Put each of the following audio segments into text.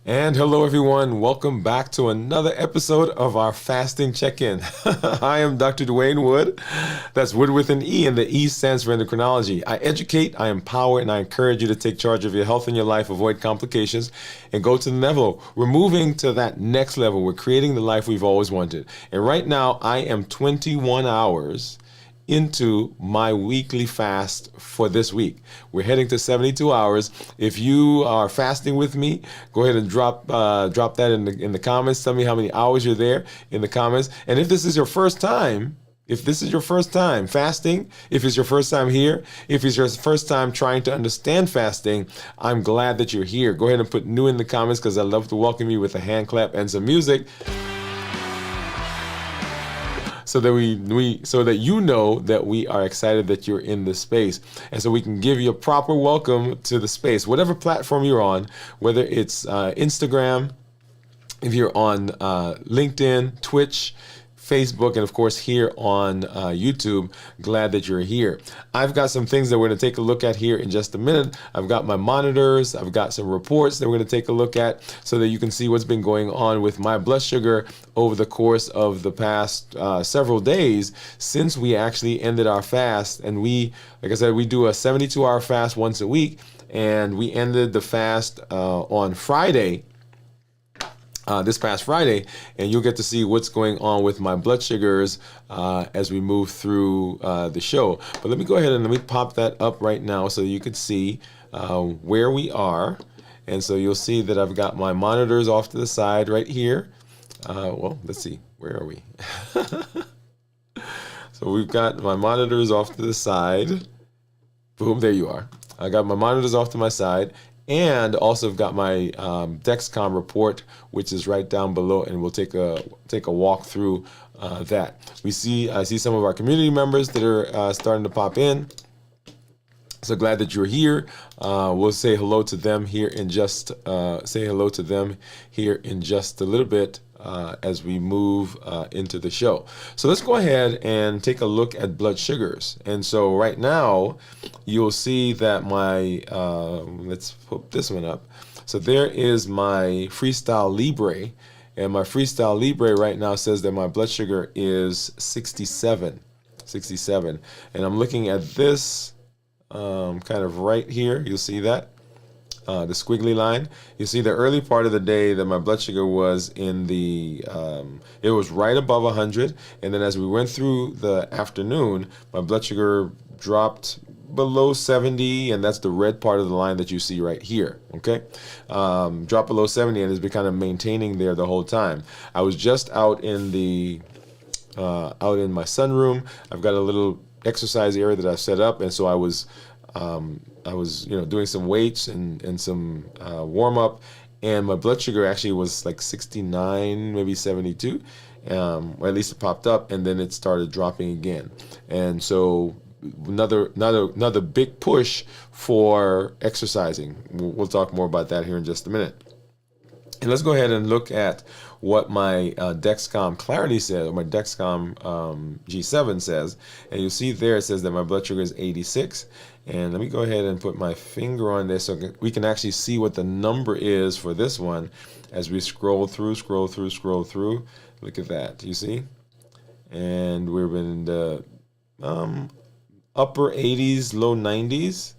And hello, everyone. Welcome back to another episode of our fasting check-in. I am Dr. Dwain Woode. That's Wood with an E, and the E stands for endocrinology. I educate, I empower, and I encourage you to take charge of your health and your life, avoid complications, and go to the level. We're moving to that next level. We're creating the life we've always wanted. And right now, I am 21 hours into my weekly fast for this week. We're heading to 72 hours. If you are fasting with me, go ahead and drop that in the comments. Tell me how many hours you're there in the comments. And if this is your first time, fasting, if it's your first time here, if it's your first time trying to understand fasting, I'm glad that you're here. Go ahead and put new in the comments because I love to welcome you with a hand clap and some music, so that you know that we are excited that you're in this space, and so we can give you a proper welcome to the space, whatever platform you're on, whether it's Instagram, if you're on LinkedIn, Twitch, Facebook, and of course here on YouTube. Glad that you're here. I've got some things that we're going to take a look at here in just a minute. I've got my monitors. I've got some reports that we're going to take a look at so that you can see what's been going on with my blood sugar over the course of the past several days since we actually ended our fast. And we, like I said, we do a 72-hour fast once a week, and we ended the fast on Friday, this past Friday, and you'll get to see what's going on with my blood sugars as we move through the show. But let me go ahead and let me pop that up right now so you can see where we are. And so you'll see that I've got my monitors off to the side right here. Well, let's see, where are we? So we've got my monitors off to the side. Boom, there you are. I got my monitors off to my side. And also I've got my Dexcom report, which is right down below, and we'll take a walk through that. I see some of our community members that are starting to pop in. So glad that you're here. We'll say hello to them here in just a little bit as we move into the show. So let's go ahead and take a look at blood sugars. And so right now, you'll see that my, let's put this one up. So there is my Freestyle Libre. And my Freestyle Libre right now says that my blood sugar is 67. And I'm looking at this kind of right here. You'll see that. The squiggly line. You see the early part of the day that my blood sugar was in the, it was right above 100. And then as we went through the afternoon, my blood sugar dropped below 70. And that's the red part of the line that you see right here. Okay. Dropped below 70 and has been kind of maintaining there the whole time. I was just out in my sunroom. I've got a little exercise area that I've set up. And so I was doing some weights and some warm up, and my blood sugar actually was like 69, maybe 72, or at least it popped up, and then it started dropping again. And so another big push for exercising. We'll talk more about that here in just a minute. And let's go ahead and look at what my Dexcom Clarity says, or my Dexcom G7 says. And you'll see there it says that my blood sugar is 86. And let me go ahead and put my finger on this so we can actually see what the number is for this one as we scroll through. Look at that, you see? And we're in the upper 80s, low 90s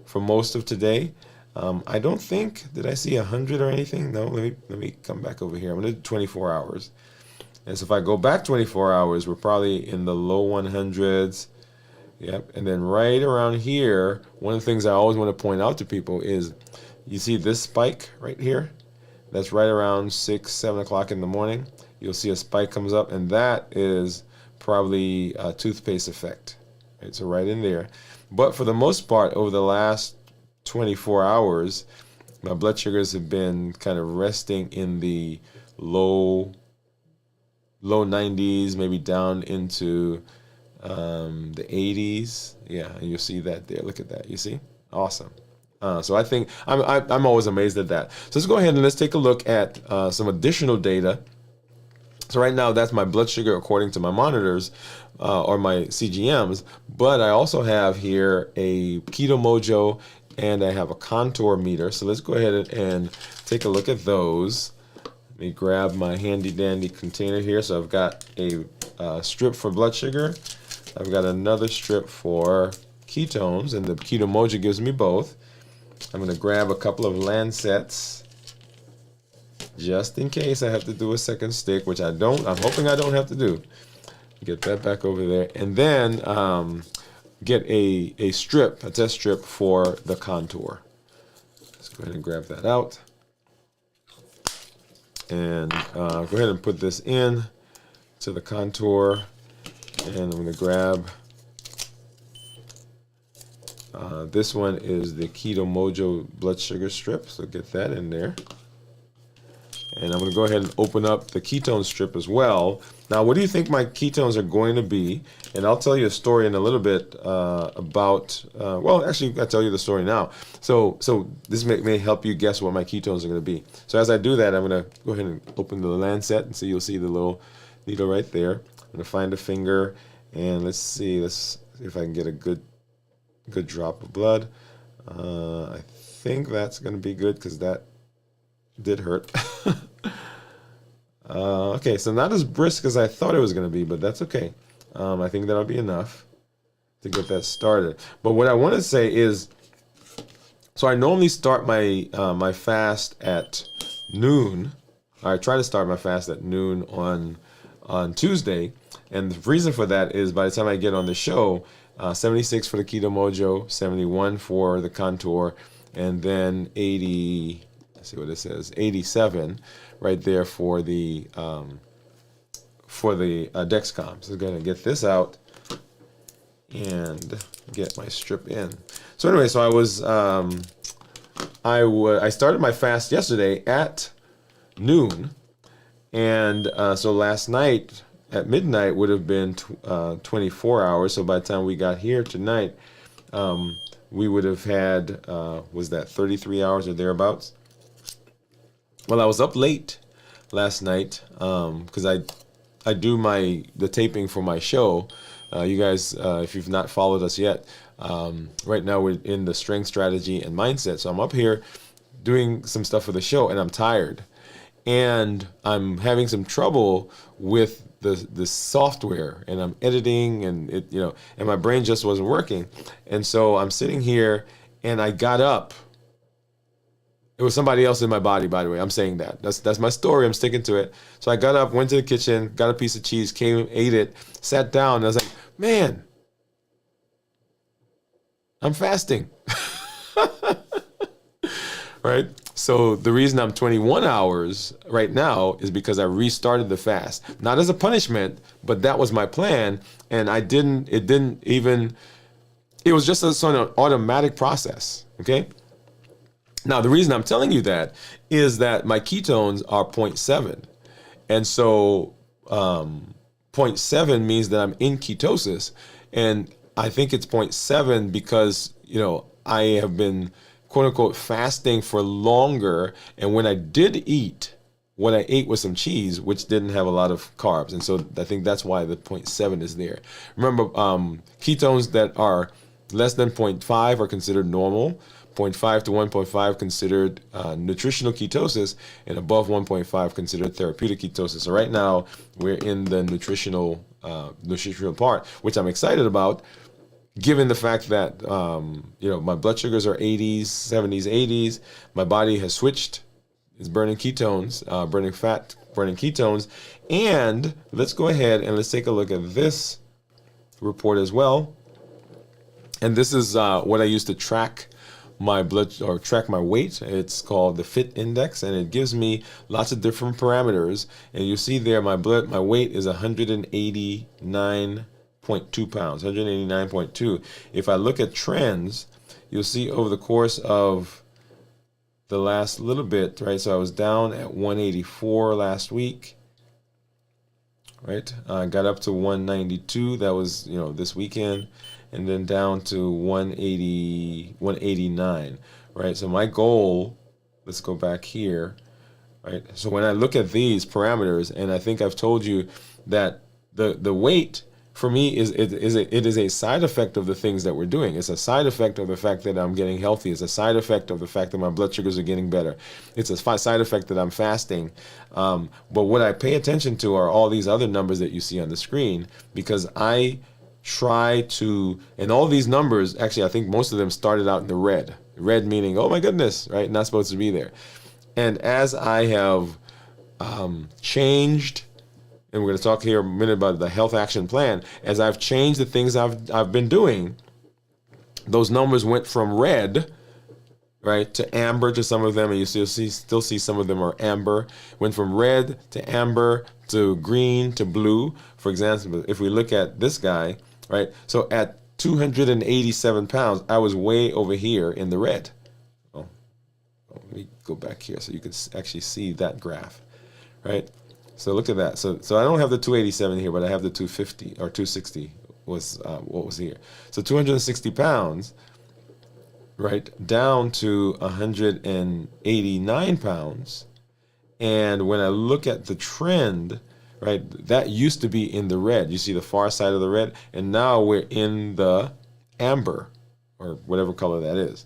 for most of today. I don't think, did I see 100 or anything? No, let me come back over here. I'm going to do 24 hours. And so if I go back 24 hours, we're probably in the low 100s. Yep. And then right around here, one of the things I always want to point out to people is, you see this spike right here? That's right around 6, 7 o'clock in the morning. You'll see a spike comes up, and that is probably a toothpaste effect. Right, so right in there. But for the most part, over the last 24 hours, my blood sugars have been kind of resting in the low 90s, maybe down into the 80s. Yeah, and you'll see that there. Look at that. You see? Awesome. So I think I'm always amazed at that. So let's go ahead and let's take a look at some additional data. So right now, that's my blood sugar according to my monitors or my CGMs. But I also have here a Keto Mojo, and I have a contour meter. So let's go ahead and take a look at those. Let me grab my handy dandy container here. So I've got a strip for blood sugar. I've got another strip for ketones, and the Keto Mojo gives me both. I'm going to grab a couple of Lancets just in case I have to do a second stick, which I don't. I'm hoping I don't have to do. Get that back over there. And then get a test strip for the contour. Let's go ahead and grab that out. And go ahead and put this in to the contour. And I'm going to grab, this one is the Keto Mojo blood sugar strip. So get that in there. And I'm going to go ahead and open up the ketone strip as well. Now, what do you think my ketones are going to be? And I'll tell you a story in a little bit about, well, actually, I'll tell you the story now. So this may help you guess what my ketones are going to be. So as I do that, I'm going to go ahead and open the Lancet, and so you'll see the little needle right there. I'm going to find a finger, and let's see if I can get a good drop of blood. I think that's going to be good because that did hurt. Okay, so not as brisk as I thought it was going to be, but that's okay. I think that'll be enough to get that started. But what I want to say is, so I normally start my my fast at noon. I try to start my fast at noon on Tuesday, and the reason for that is by the time I get on the show, 76 for the Keto Mojo, 71 for the contour, and then 80. Let's see what it says. 87 right there for the Dexcom. So I'm going to get this out and get my strip in. So anyway, so I started my fast yesterday at noon, and so last night at midnight would have been 24 hours. So by the time we got here tonight, we would have had was that 33 hours or thereabouts. Well, I was up late last night because I do the taping for my show. You guys, if you've not followed us yet, right now we're in the strength, strategy, and mindset. So I'm up here doing some stuff for the show, and I'm tired, and I'm having some trouble with the software, and I'm editing, and and my brain just wasn't working, and so I'm sitting here, and I got up. It was somebody else in my body, by the way. I'm saying that. That's my story. I'm sticking to it. So I got up, went to the kitchen, got a piece of cheese, came, ate it, sat down, and I was like, man, I'm fasting. Right? So the reason I'm 21 hours right now is because I restarted the fast. Not as a punishment, but that was my plan. And it was just a sort of automatic process. Okay? Now, the reason I'm telling you that is that my ketones are 0.7. And so 0.7 means that I'm in ketosis. And I think it's 0.7 because, I have been, quote unquote, fasting for longer. And when I did eat, what I ate was some cheese, which didn't have a lot of carbs. And so I think that's why the 0.7 is there. Remember, ketones that are less than 0.5 are considered normal. 0.5 to 1.5 considered nutritional ketosis, and above 1.5 considered therapeutic ketosis. So right now we're in the nutritional part, which I'm excited about, given the fact that my blood sugars are 80s, 70s, 80s. My body has switched; it's burning ketones, burning fat, burning ketones. And let's go ahead and let's take a look at this report as well. And this is what I use to track my blood or track my weight. It's called the Fit Index, and it gives me lots of different parameters. And you see there, my weight is 189.2 pounds, 189.2. If I look at trends, you'll see over the course of the last little bit, right? So I was down at 184 last week, right? I got up to 192. That was, this weekend. And then down to 189, right? So my goal, let's go back here, right? So when I look at these parameters, and I think I've told you that the weight for me it is a side effect of the things that we're doing. It's a side effect of the fact that I'm getting healthy. It's a side effect of the fact that my blood sugars are getting better. It's a side effect that I'm fasting. But what I pay attention to are all these other numbers that you see on the screen, because I try to, and all these numbers, actually, I think most of them started out in the red. Red meaning, oh my goodness, right? Not supposed to be there. And as I have changed, and we're going to talk here a minute about the health action plan, as I've changed the things I've been doing, those numbers went from red, right, to amber to some of them, and you still see some of them are amber. Went from red to amber to green to blue. For example, if we look at this guy, right, so at 287 pounds, I was way over here in the red. Oh, let me go back here so you can actually see that graph, right? So look at that. So I don't have the 287 here, but I have the 250 or 260 was what was here. So 260 pounds, right, down to 189 pounds. And when I look at the trend, right, that used to be in the red. You see the far side of the red, and now we're in the amber, or whatever color that is.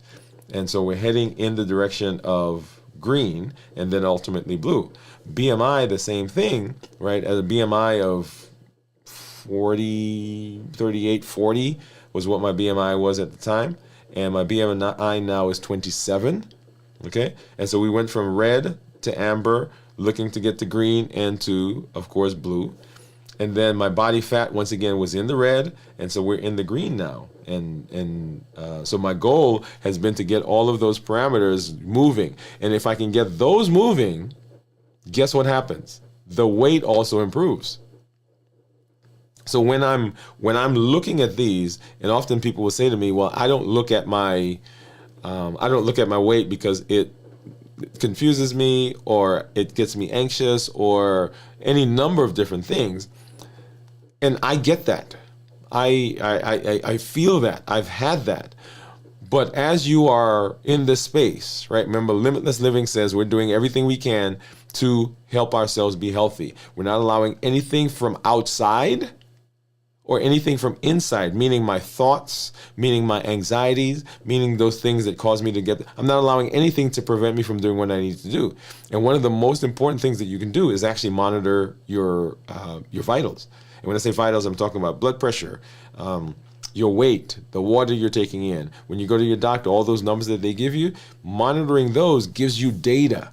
And so we're heading in the direction of green and then ultimately blue. BMI, the same thing, right? At a BMI of 38, 40 was what my BMI was at the time. And my BMI now is 27, okay? And so we went from red to amber, looking to get to green and to, of course, blue. And then my body fat, once again, was in the red, and so we're in the green now. And so my goal has been to get all of those parameters moving. And if I can get those moving, guess what happens? The weight also improves. So when I'm looking at these, and often people will say to me, "Well, I don't look at my weight because it confuses me, or it gets me anxious, or any number of different things." And I get that. I feel that. I've had that. But as you are in this space, right? Remember, Limitless Living says we're doing everything we can to help ourselves be healthy. We're not allowing anything from outside or anything from inside, meaning my thoughts, meaning my anxieties, meaning those things that cause me to get, I'm not allowing anything to prevent me from doing what I need to do. And one of the most important things that you can do is actually monitor your vitals. And when I say vitals, I'm talking about blood pressure, your weight, the water you're taking in. When you go to your doctor, all those numbers that they give you, monitoring those gives you data.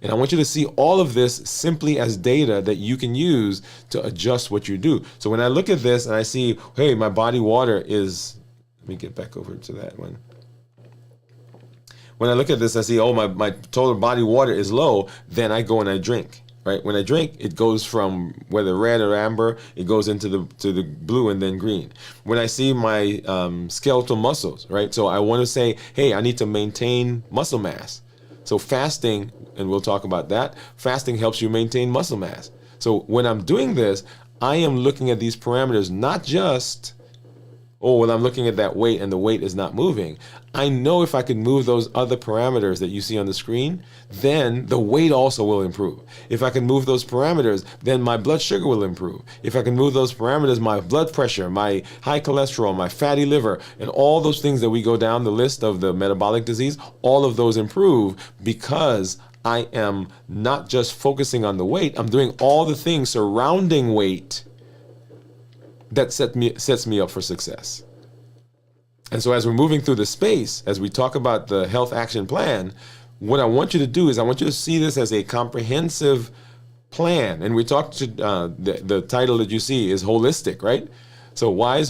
And I want you to see all of this simply as data that you can use to adjust what you do. So when I look at this and I see, hey, my body water is, let me get back over to that one. When I look at this, I see, oh, my total body water is low, then I go and I drink. Right? When I drink, it goes from whether red or amber, it goes into the blue and then green. When I see my skeletal muscles, right? So I want to say, hey, I need to maintain muscle mass. So fasting, and we'll talk about that, fasting helps you maintain muscle mass. So when I'm doing this, I am looking at these parameters, not just, oh, well, I'm looking at that weight and the weight is not moving. I know if I can move those other parameters that you see on the screen, then the weight also will improve. If I can move those parameters, then my blood sugar will improve. If I can move those parameters, my blood pressure, my high cholesterol, my fatty liver, and all those things that we go down the list of the metabolic disease, all of those improve because I am not just focusing on the weight, I'm doing all the things surrounding weight that sets me up for success. And so as we're moving through the space, as we talk about the health action plan, what I want you to do is I want you to see this as a comprehensive plan. And we talked to the title that you see is holistic, right? So why is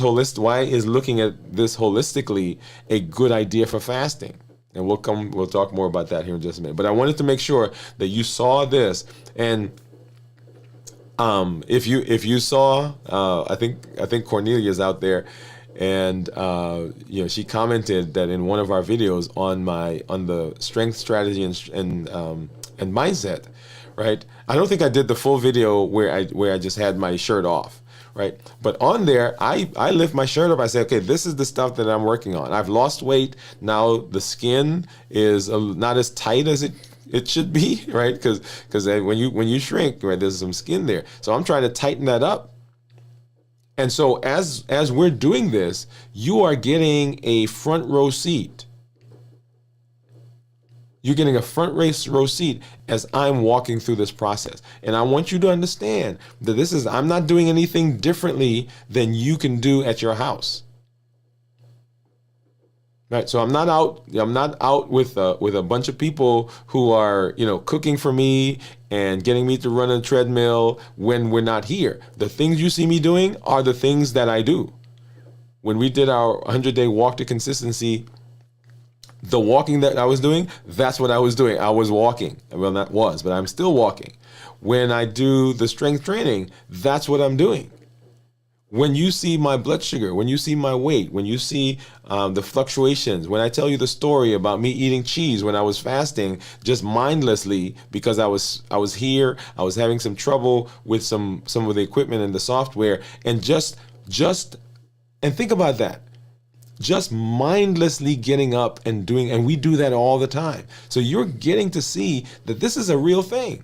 looking at this holistically a good idea for fasting? And we'll talk more about that here in just a minute. But I wanted to make sure that you saw this. And if you saw, I think Cornelia's out there, and she commented that in one of our videos on the strength strategy and mindset, right? I don't think I did the full video where I just had my shirt off, right? But on there, I lift my shirt up. I say, okay, this is the stuff that I'm working on. I've lost weight. Now the skin is not as tight as it should be, right? Because when you shrink, right, there's some skin there. So I'm trying to tighten that up. And so as we're doing this, you are getting a front row seat. You're getting a front row seat as I'm walking through this process. And I want you to understand that I'm not doing anything differently than you can do at your house. Right. So I'm not out with a bunch of people who are, cooking for me and getting me to run a treadmill when we're not here. The things you see me doing are the things that I do. When we did our 100-day walk to consistency, the walking that I was doing, that's what I was doing. I was walking. Well, not was, but I'm still walking. When I do the strength training, that's what I'm doing. When you see my blood sugar, when you see my weight, when you see the fluctuations, when I tell you the story about me eating cheese when I was fasting, just mindlessly because I was here, I was having some trouble with some of the equipment and the software, and just think about that. Just mindlessly getting up and doing, and we do that all the time. So you're getting to see that this is a real thing.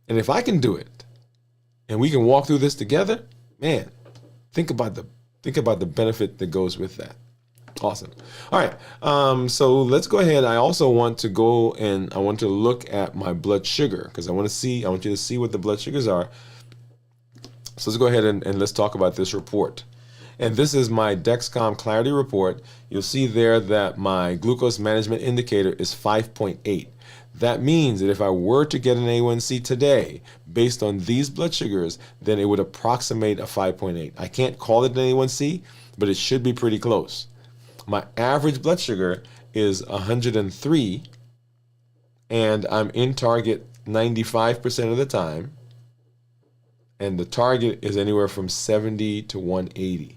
And if I can do it, and we can walk through this together, man, think about the benefit that goes with that. Awesome. All right. So let's go ahead. I also want to go and I want to look at my blood sugar because I want you to see what the blood sugars are. So let's go ahead and let's talk about this report. And this is my Dexcom Clarity report. You'll see there that my glucose management indicator is 5.8. That means that if I were to get an A1C today, based on these blood sugars, then it would approximate a 5.8. I can't call it an A1C, but it should be pretty close. My average blood sugar is 103, and I'm in target 95% of the time. And the target is anywhere from 70 to 180.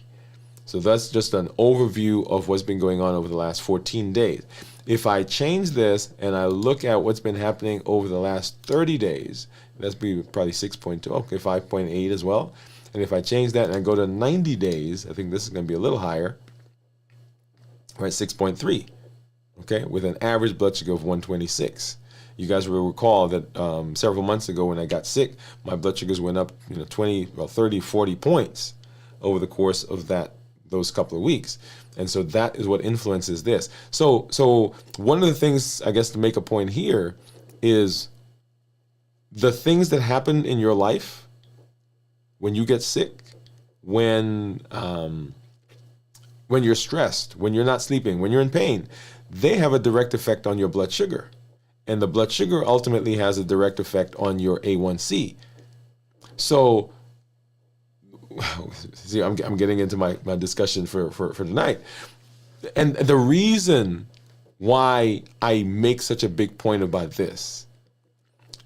So that's just an overview of what's been going on over the last 14 days. If I change this and I look at what's been happening over the last 30 days, that's probably 6.2, okay, 5.8 as well. And if I change that and I go to 90 days, I think this is going to be a little higher, right, 6.3, okay, with an average blood sugar of 126. You guys will recall that several months ago when I got sick, my blood sugars went up 30, 40 points over the course of those couple of weeks. And so that is what influences this. So one of the things, I guess, to make a point here is the things that happen in your life when you get sick, when you're stressed, when you're not sleeping, when you're in pain, they have a direct effect on your blood sugar. And the blood sugar ultimately has a direct effect on your A1C. So, see, I'm getting into my discussion for tonight. And the reason why I make such a big point about this,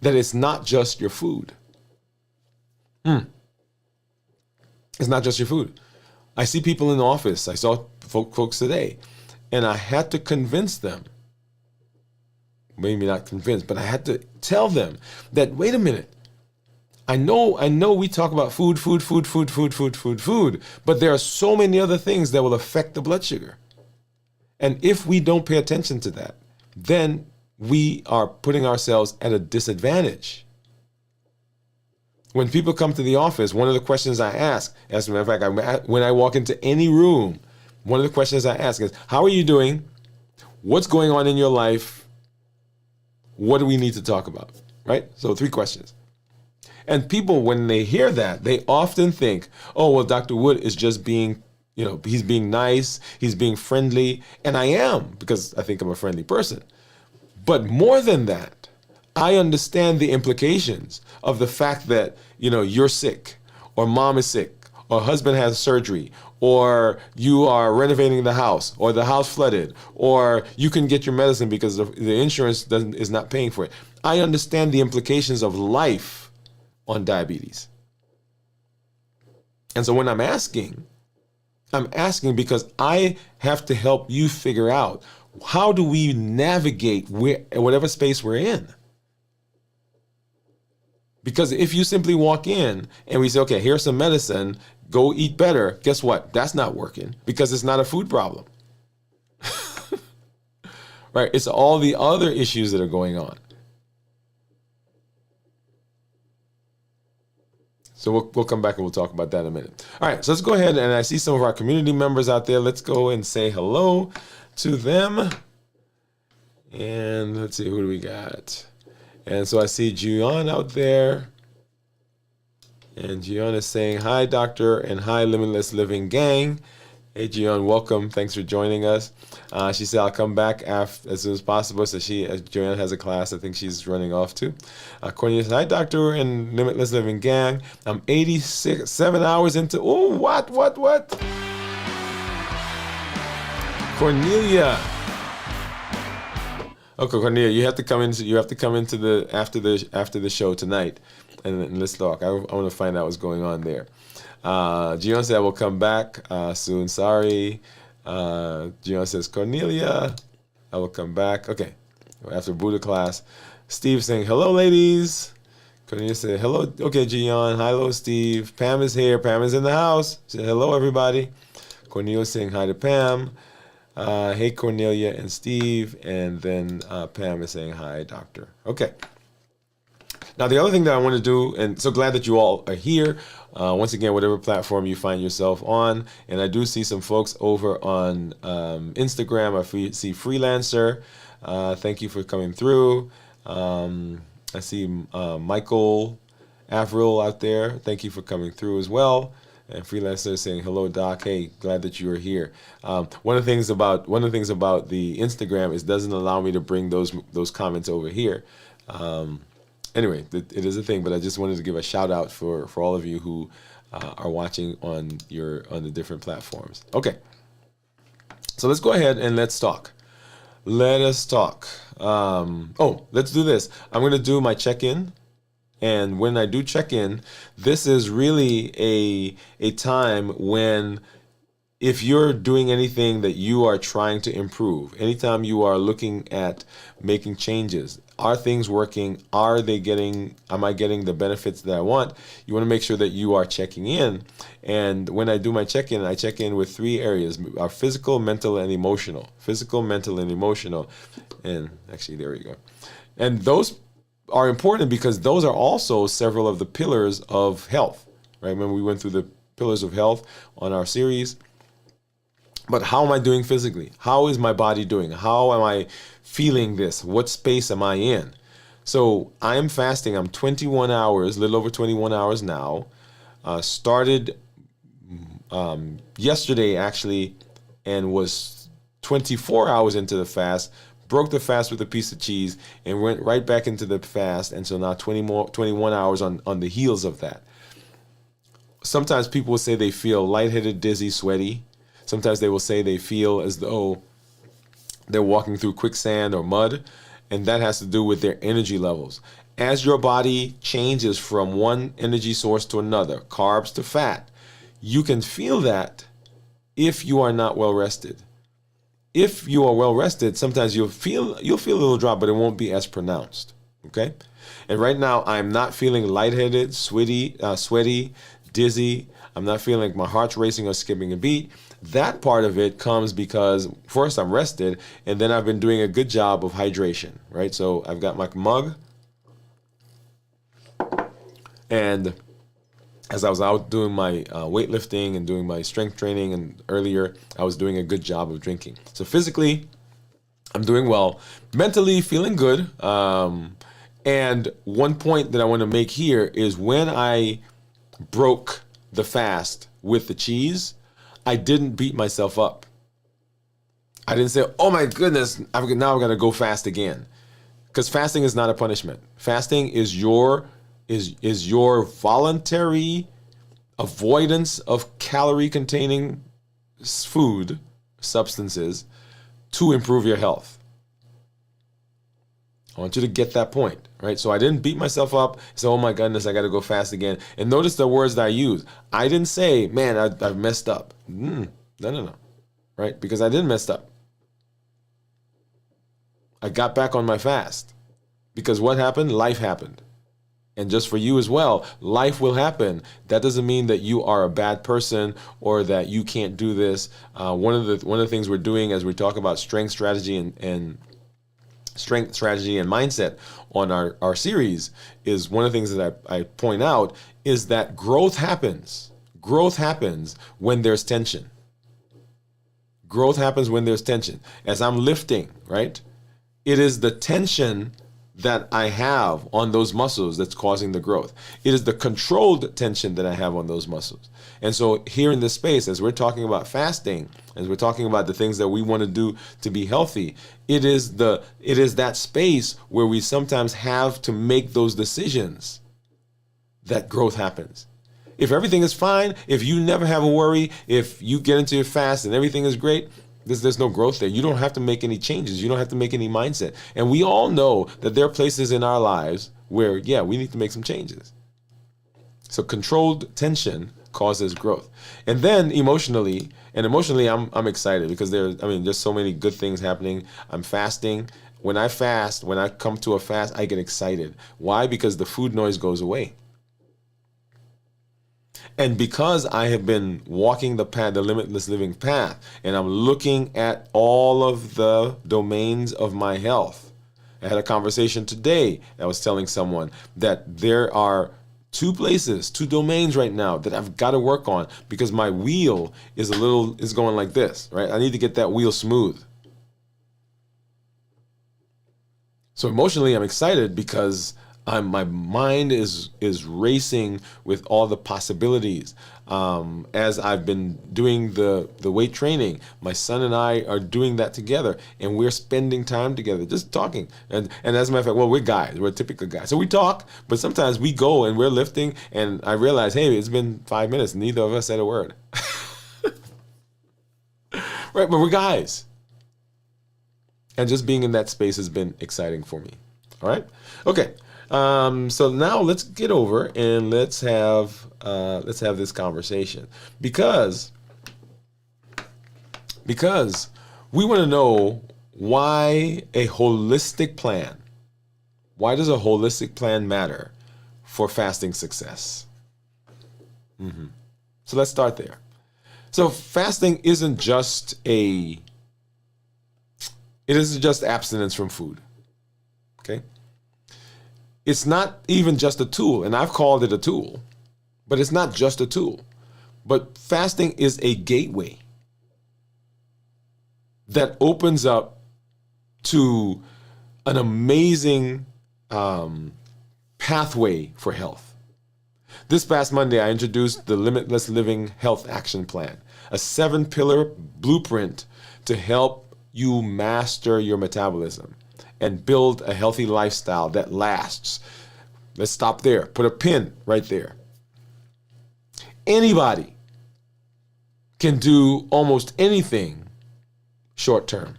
that it's not just your food. It's not just your food. I see people in the office. I saw folks today, and I had to convince them, maybe not convinced, but I had to tell them that, wait a minute, I know we talk about food, but there are so many other things that will affect the blood sugar. And if we don't pay attention to that, then we are putting ourselves at a disadvantage. When people come to the office, one of the questions I ask, as a matter of fact, when I walk into any room, one of the questions I ask is, how are you doing? What's going on in your life? What do we need to talk about? Right? So 3 questions. And people, when they hear that, they often think, oh, well, Dr. Woode is just being, he's being nice, he's being friendly. And I am, because I think I'm a friendly person. But more than that, I understand the implications of the fact that, you're sick, or mom is sick, or husband has surgery, or you are renovating the house, or the house flooded, or you can get your medicine because the insurance is not paying for it. I understand the implications of life on diabetes. And so when I'm asking because I have to help you figure out, how do we navigate whatever space we're in? Because if you simply walk in and we say, okay, here's some medicine, go eat better, guess what? That's not working because it's not a food problem. Right? It's all the other issues that are going on. So we'll come back and we'll talk about that in a minute. All right, so let's go ahead, and I see some of our community members out there. Let's go and say hello to them. And let's see, who do we got? And so I see Gian out there. And Gian is saying, hi, doctor, and hi, Limitless Living gang. Hey, Gian, welcome. Thanks for joining us. She said, I'll come back as soon as possible. So Gian has a class I think she's running off to. Cornelia said, hi, doctor, and Limitless Living gang. I'm 7 hours into, oh, what? Cornelia. Okay, Cornelia, you have to come into the after the show tonight, and let's talk. I want to find out what's going on there. Gian said I will come back soon. Sorry. Gian says Cornelia, I will come back. Okay, after Buddha class. Steve saying hello, ladies. Cornelia said hello. Okay, Gian. Hello, Steve. Pam is here. Pam is in the house. She said hello, everybody. Cornelia saying hi to Pam. Hey, Cornelia and Steve, and then Pam is saying hi, doctor. Okay. Now, the other thing that I want to do, and so glad that you all are here. Once again, whatever platform you find yourself on, and I do see some folks over on Instagram. I see Freelancer. Thank you for coming through. I see Michael Avril out there. Thank you for coming through as well. And Freelancer saying hello, Doc. Hey, glad that you are here. One of the things about the Instagram is it doesn't allow me to bring those comments over here. Anyway, it is a thing, but I just wanted to give a shout out for all of you who are watching on the different platforms. Okay, so let's go ahead and let's talk. Let us talk. Let's do this. I'm going to do my check-in. And when I do check in, this is really a time when, if you're doing anything that you are trying to improve, anytime you are looking at making changes, are things working? Am I getting the benefits that I want? You want to make sure that you are checking in. And when I do my check-in, I check in with 3 areas: our physical, mental, and emotional. Physical, mental, and emotional. And actually, there we go. And those are important because those are also several of the pillars of health, right? When we went through the pillars of health on our series. But how am I doing physically? How is my body doing? How am I feeling this? What space am I in? So I am fasting. I'm 21 hours, a little over 21 hours now. Started yesterday actually, and was 24 hours into the fast. Broke the fast with a piece of cheese and went right back into the fast. And so now 21 hours on the heels of that. Sometimes people will say they feel lightheaded, dizzy, sweaty. Sometimes they will say they feel as though they're walking through quicksand or mud. And that has to do with their energy levels. As your body changes from one energy source to another, carbs to fat, you can feel that if you are not well rested. If you are well rested, sometimes you'll feel a little drop, but it won't be as pronounced. Okay? And right now, I'm not feeling lightheaded, sweaty, dizzy. I'm not feeling like my heart's racing or skipping a beat. That part of it comes because first I'm rested, and then I've been doing a good job of hydration, right? So I've got my mug, and as I was out doing my weightlifting and doing my strength training, and earlier, I was doing a good job of drinking. So physically, I'm doing well. Mentally, feeling good. And one point that I want to make here is when I broke the fast with the cheese, I didn't beat myself up. I didn't say, oh my goodness, now I've got to go fast again. Because fasting is not a punishment. Fasting is your voluntary avoidance of calorie-containing food, substances, to improve your health. I want you to get that point, right? So I didn't beat myself up, say, oh my goodness, I got to go fast again. And notice the words that I use. I didn't say, man, I've messed up. No, right? Because I didn't mess up. I got back on my fast. Because what happened? Life happened. And just for you as well, life will happen. That doesn't mean that you are a bad person or that you can't do this. One of the things we're doing as we talk about strength, strategy, and strength, strategy, and mindset on our series, is one of the things that I point out is that growth happens. Growth happens when there's tension. Growth happens when there's tension. As I'm lifting, right? It is the tension that I have on those muscles that's causing the growth. It is the controlled tension that I have on those muscles. And so here in this space, as we're talking about fasting, as we're talking about the things that we want to do to be healthy, it is that space where we sometimes have to make those decisions that growth happens. If everything is fine, if you never have a worry, if you get into your fast and everything is great, there's no growth there. You don't have to make any changes. You don't have to make any mindset. And we all know that there are places in our lives where, yeah, we need to make some changes. So controlled tension causes growth. And then emotionally, I'm excited because there's so many good things happening. I'm fasting. When I fast, when I come to a fast, I get excited. Why? Because the food noise goes away. And because I have been walking the path, the limitless living path, and I'm looking at all of the domains of my health. I had a conversation today. I was telling someone that there are two domains right now that I've got to work on because my wheel is going like this, right? I need to get that wheel smooth. So emotionally, I'm excited because my mind is racing with all the possibilities. As I've been doing the weight training, my son and I are doing that together, and we're spending time together, just talking. And as a matter of fact, well, we're guys, we're typical guys, so we talk. But sometimes we go and we're lifting, and I realize, hey, it's been 5 minutes, neither of us said a word. Right, but we're guys, and just being in that space has been exciting for me. All right, okay. So now let's get over and let's have this conversation because we want to know why a holistic plan. Why does a holistic plan matter for fasting success? So let's start there. So fasting isn't just abstinence from food. Okay. It's not even just a tool, and I've called it a tool, but it's not just a tool. But fasting is a gateway that opens up to an amazing pathway for health. This past Monday, I introduced the Limitless Living Health Action Plan, a 7-pillar blueprint to help you master your metabolism and build a healthy lifestyle that lasts. Let's stop there. Put a pin right there. Anybody can do almost anything short term.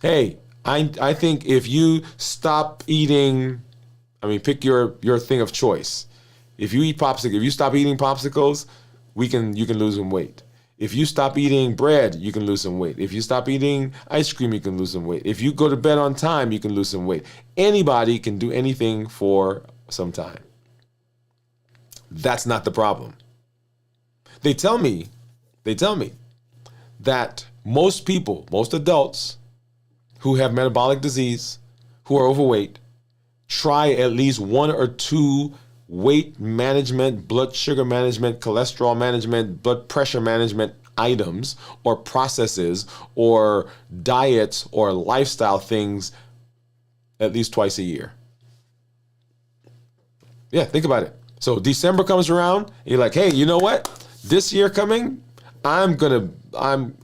Hey, I think if you stop eating, pick your thing of choice. If you stop eating popsicles, you can lose some weight. If you stop eating bread, you can lose some weight. If you stop eating ice cream, you can lose some weight. If you go to bed on time, you can lose some weight. Anybody can do anything for some time. That's not the problem. They tell me that most adults who have metabolic disease, who are overweight, try at least 1 or 2 weight management, blood sugar management, cholesterol management, blood pressure management items or processes or diets or lifestyle things at least twice a year. Yeah, think about it. So December comes around, and you're like, hey, you know what? This year coming, and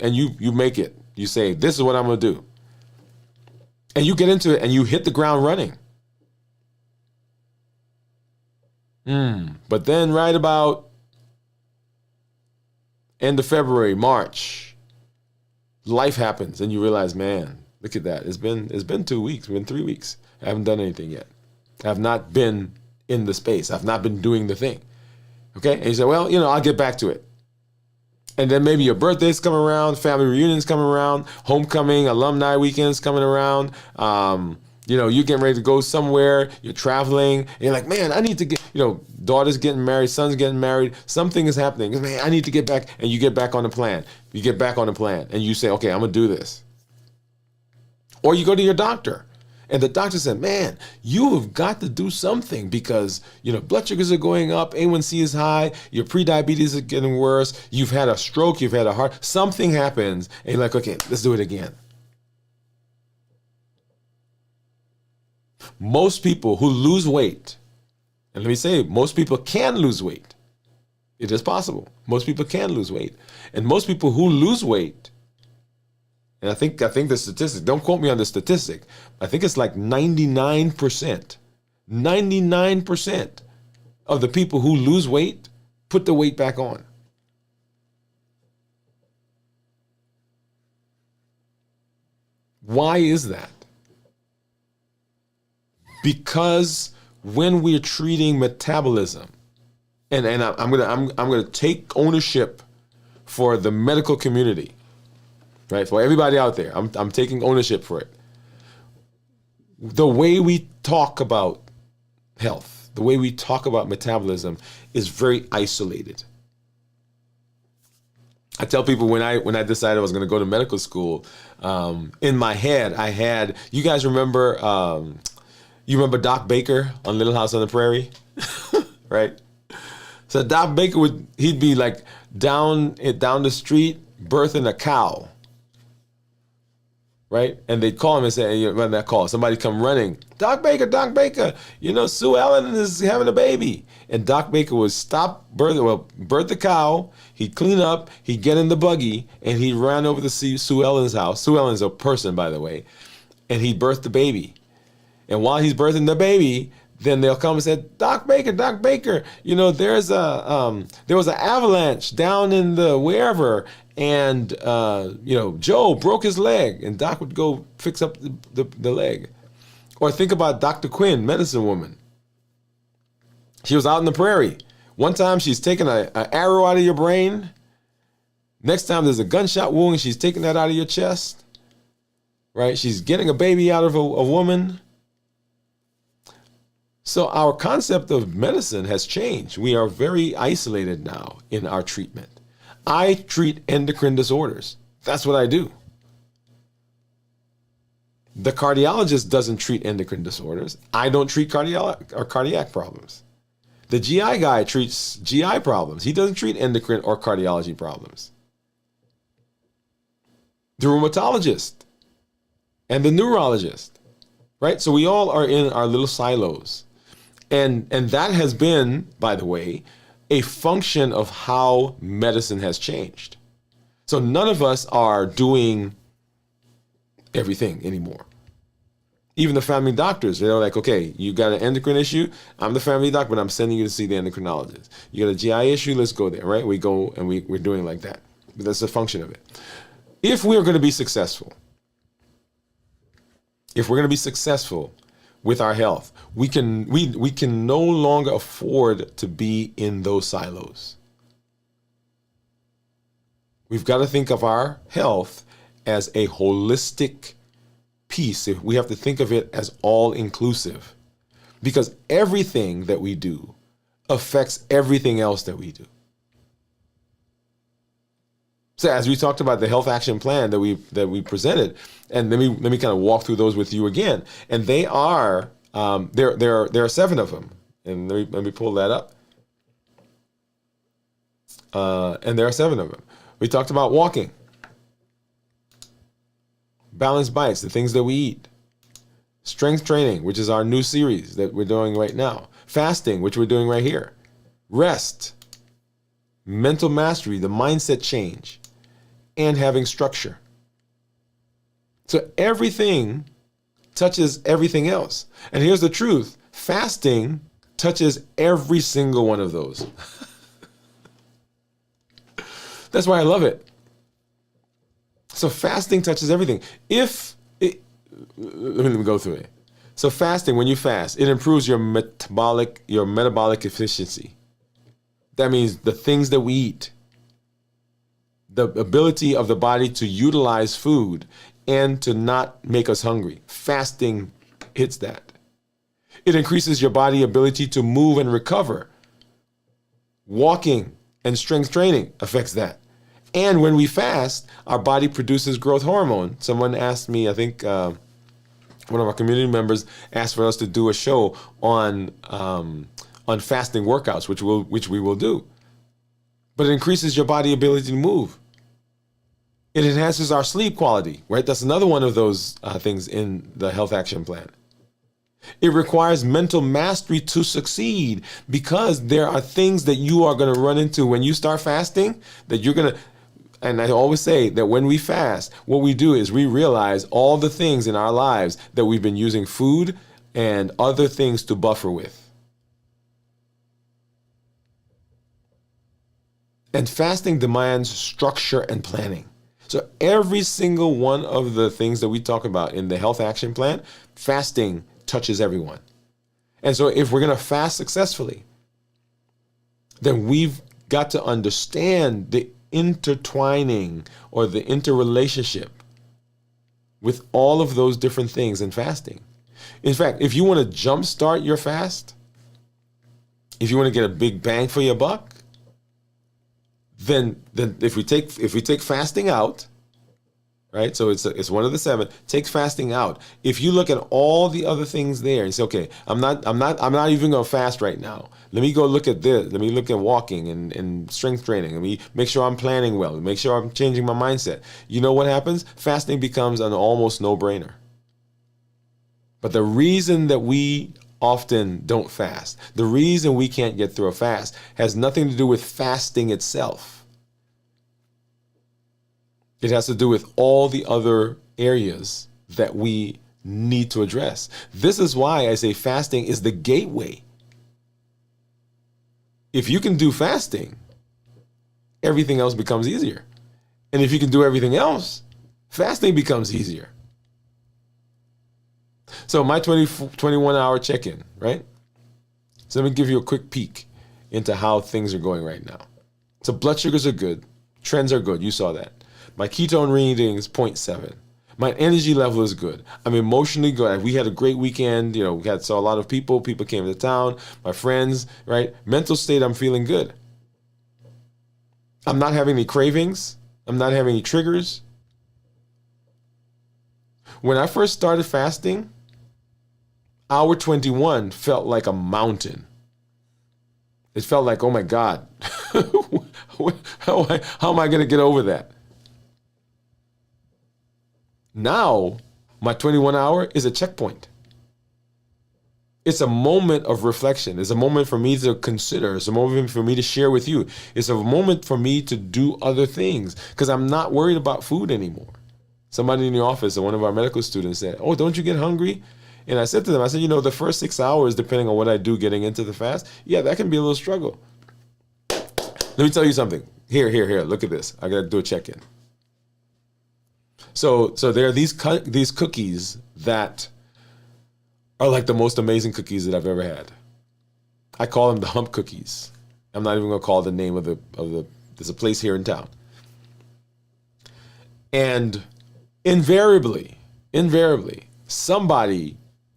you make it. You say, this is what I'm going to do. And you get into it and you hit the ground running. But then right about end of February, March, life happens and you realize, man, look at that. It's been 2 weeks, it's been 3 weeks. I haven't done anything yet. I've not been in the space. I've not been doing the thing. Okay? And you say, well, I'll get back to it. And then maybe your birthdays come around, family reunions come around, homecoming, alumni weekends coming around. You're getting ready to go somewhere, you're traveling, and you're like, man, I need to get, daughter's getting married, son's getting married, something is happening. Man, I need to get back, and you get back on the plan. You get back on the plan, and you say, okay, I'm going to do this. Or you go to your doctor and the doctor said, man, you have got to do something because, blood sugars are going up, A1C is high, your prediabetes is getting worse, you've had a stroke, you've had a heart, something happens, and you're like, okay, let's do it again. Most people who lose weight, and let me say, most people can lose weight. It is possible. Most people can lose weight. And most people who lose weight, and I think the statistic, don't quote me on the statistic, I think it's like 99%. 99% of the people who lose weight put the weight back on. Why is that? Because when we're treating metabolism, and I'm gonna take ownership for the medical community, right? For everybody out there, I'm taking ownership for it. The way we talk about health, the way we talk about metabolism is very isolated. I tell people when I decided I was going to go to medical school, in my head I had, you guys remember, you remember Doc Baker on Little House on the Prairie, right? So Doc Baker he'd be like down the street birthing a cow, right? And they'd call him and say, run that call. Somebody come running, Doc Baker, Sue Ellen is having a baby. And Doc Baker would stop birth the cow, he'd clean up, he'd get in the buggy, and he'd run over to see Sue Ellen's house. Sue Ellen's a person, by the way. And he'd birth the baby. And while he's birthing the baby, then they'll come and say, Doc Baker, there was an avalanche down in the wherever, and Joe broke his leg, and Doc would go fix up the leg. Or think about Dr. Quinn, medicine woman. She was out in the prairie. One time she's taking an arrow out of your brain. Next time there's a gunshot wound, she's taking that out of your chest. Right? She's getting a baby out of a woman. So our concept of medicine has changed. We are very isolated now in our treatment. I treat endocrine disorders. That's what I do. The cardiologist doesn't treat endocrine disorders. I don't treat cardiac problems. The GI guy treats GI problems. He doesn't treat endocrine or cardiology problems. The rheumatologist and the neurologist, right? So we all are in our little silos. And that has been, by the way, a function of how medicine has changed. So none of us are doing everything anymore. Even the family doctors, they're like, okay, you got an endocrine issue, I'm the family doc, but I'm sending you to see the endocrinologist. You got a GI issue, let's go there, right? We go and we're doing like that. But that's a function of it. If we're going to be successful, with our health, we can no longer afford to be in those silos. We've got to think of our health as a holistic piece. We have to think of it as all inclusive, because everything that we do affects everything else that we do. So as we talked about the health action plan that we presented, and let me kind of walk through those with you again. And they are there are 7 of them. And let me pull that up. And there are 7 of them. We talked about walking, balanced bites, the things that we eat, strength training, which is our new series that we're doing right now, fasting, which we're doing right here, rest, mental mastery, the mindset change, and having structure. So everything touches everything else. And here's the truth. Fasting touches every single one of those. That's why I love it. So fasting touches everything. Let me go through it. So fasting, when you fast, it improves your metabolic efficiency. That means the things that we eat, the ability of the body to utilize food and to not make us hungry. Fasting hits that. It increases your body ability to move and recover. Walking and strength training affects that. And when we fast, our body produces growth hormone. Someone asked me, I think one of our community members asked for us to do a show on fasting workouts, which we will do. But it increases your body ability to move. It enhances our sleep quality, right? That's another one of those things in the health action plan. It requires mental mastery to succeed, because there are things that you are going to run into when you start fasting that you're going to. And I always say that when we fast, what we do is we realize all the things in our lives that we've been using food and other things to buffer with. And fasting demands structure and planning. So every single one of the things that we talk about in the health action plan, fasting touches everyone. And so if we're going to fast successfully, then we've got to understand the intertwining or the interrelationship with all of those different things in fasting. In fact, if you want to jumpstart your fast, if you want to get a big bang for your buck, then if we take fasting out, right? So it's one of the 7. Take fasting out. If you look at all the other things there and say, okay, I'm not even going to fast right now. Let me go look at this. Let me look at walking and strength training. Let me make sure I'm planning well. Make sure I'm changing my mindset. You know what happens? Fasting becomes an almost no-brainer. But the reason that we often don't fast, the reason we can't get through a fast, has nothing to do with fasting itself. It has to do with all the other areas that we need to address. This is why I say fasting is the gateway. If you can do fasting, everything else becomes easier. And if you can do everything else, fasting becomes easier. So my 21-hour check-in, right? So let me give you a quick peek into how things are going right now. So blood sugars are good. Trends are good. You saw that. My ketone reading is 0.7. My energy level is good. I'm emotionally good. We had a great weekend. You know, saw a lot of people. People came to town. My friends, right? Mental state, I'm feeling good. I'm not having any cravings. I'm not having any triggers. When I first started fasting, hour 21 felt like a mountain. It felt like, oh my God, how am I going to get over that? Now, my 21-hour is a checkpoint. It's a moment of reflection. It's a moment for me to consider. It's a moment for me to share with you. It's a moment for me to do other things because I'm not worried about food anymore. Somebody in the office, one of our medical students said, oh, don't you get hungry? And I said to them, I said, the first 6 hours, depending on what I do getting into the fast, yeah, that can be a little struggle. Let me tell you something. Here, look at this. I got to do a check-in. So there are these cookies that are like the most amazing cookies that I've ever had. I call them the hump cookies. I'm not even going to call the name of the, there's a place here in town. And invariably, somebody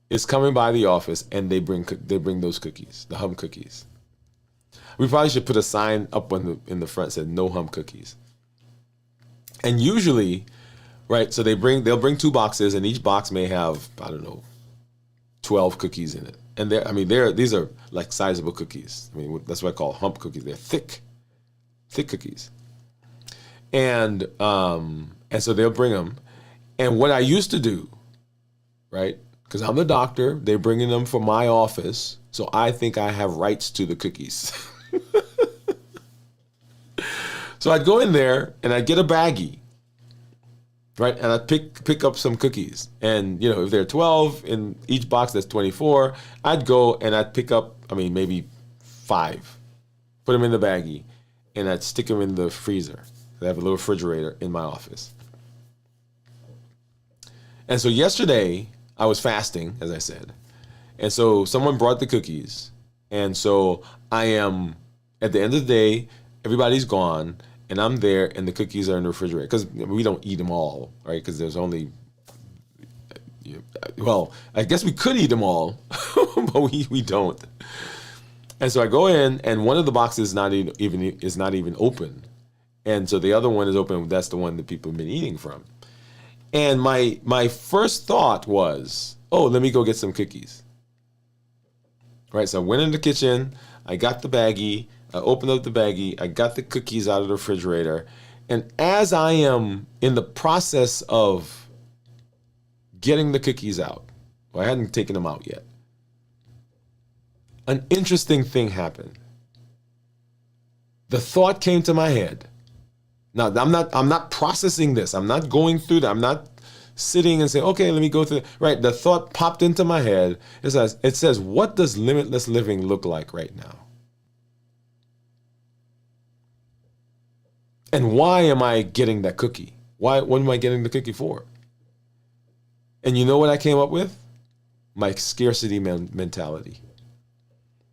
is coming by the office and they bring those cookies, the hump cookies. We probably should put a sign up in the front that said no hump cookies. And usually, right, so they'll bring 2 boxes and each box may have, 12 cookies in it. And these are like sizable cookies. That's what I call hump cookies. They're thick cookies. And so they'll bring them. And what I used to do, right, because I'm the doctor, they're bringing them for my office, so I think I have rights to the cookies. So I'd go in there and I'd get a baggie, right, and I'd pick up some cookies. And, if there are 12 in each box, that's 24. I'd go and I'd pick up, maybe 5, put them in the baggie, and I'd stick them in the freezer. I have a little refrigerator in my office. And so yesterday, I was fasting, as I said. And so someone brought the cookies. And so I am, at the end of the day, everybody's gone, and I'm there, and the cookies are in the refrigerator. Because we don't eat them all, right? Because there's only, I guess we could eat them all, but we don't. And so I go in, and one of the boxes is not even open. And so the other one is open. That's the one that people have been eating from. And my first thought was, oh, let me go get some cookies. Right, so I went in the kitchen, I got the baggie, I opened up the baggie, I got the cookies out of the refrigerator, and as I am in the process of getting the cookies out, well, I hadn't taken them out yet, an interesting thing happened. The thought came to my head. Now, I'm not processing this. I'm not going through that. I'm not sitting and saying, okay, let me go through it. Right, the thought popped into my head. It says, what does limitless living look like right now? And why am I getting that cookie? What am I getting the cookie for? And you know what I came up with? My scarcity mentality.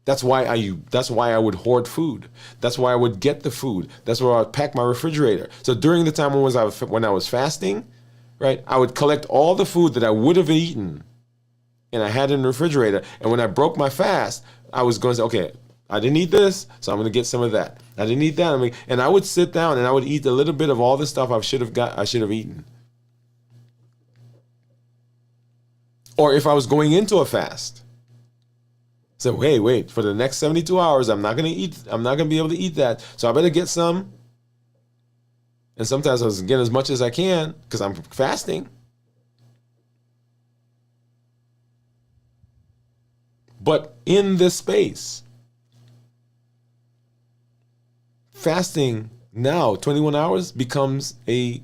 That's why I would hoard food. That's why I would get the food. That's why I would pack my refrigerator. So during the time when I was fasting, right, I would collect all the food that I would have eaten and I had in the refrigerator. And when I broke my fast, I was going to say, okay, I didn't eat this, so I'm going to get some of that. I didn't eat that. And I would sit down and I would eat a little bit of all the stuff I should have eaten. Or if I was going into a fast, so, hey, wait, for the next 72 hours, I'm not going to be able to eat that. So I better get some. And sometimes I was getting as much as I can because I'm fasting. But in this space, fasting now, 21 hours, becomes a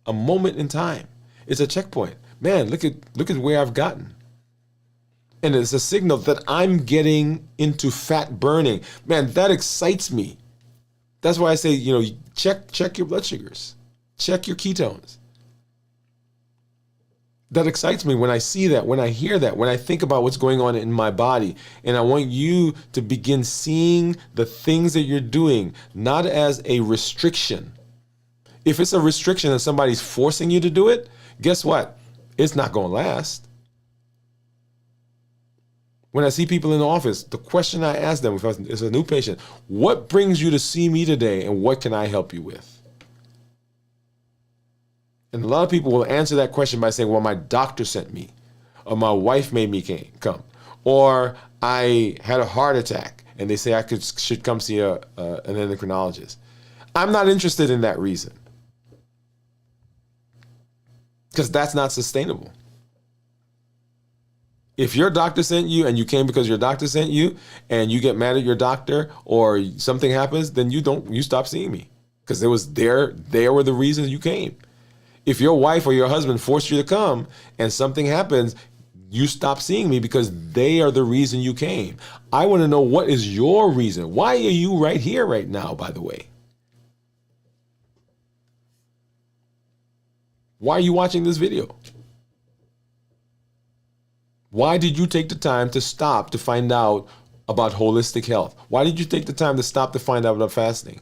moment in time. It's a checkpoint. Man, look at where I've gotten. And it's a signal that I'm getting into fat burning. Man, that excites me. That's why I say, check your blood sugars. Check your ketones. That excites me when I see that, when I hear that, when I think about what's going on in my body. And I want you to begin seeing the things that you're doing, not as a restriction. If it's a restriction and somebody's forcing you to do it, guess what? It's not going to last. When I see people in the office, the question I ask them if it's a new patient, what brings you to see me today and what can I help you with? And a lot of people will answer that question by saying, well, my doctor sent me, or my wife made me come, or I had a heart attack and they say I should come see an endocrinologist. I'm not interested in that reason because that's not sustainable. If your doctor sent you and you came because your doctor sent you and you get mad at your doctor or something happens, then you stop seeing me because it was there were the reasons you came. If your wife or your husband forced you to come and something happens, you stop seeing me because they are the reason you came. I want to know, what is your reason? Why are you right here right now, by the way? Why are you watching this video? Why did you take the time to stop to find out about holistic health? Why did you take the time to stop to find out about fasting?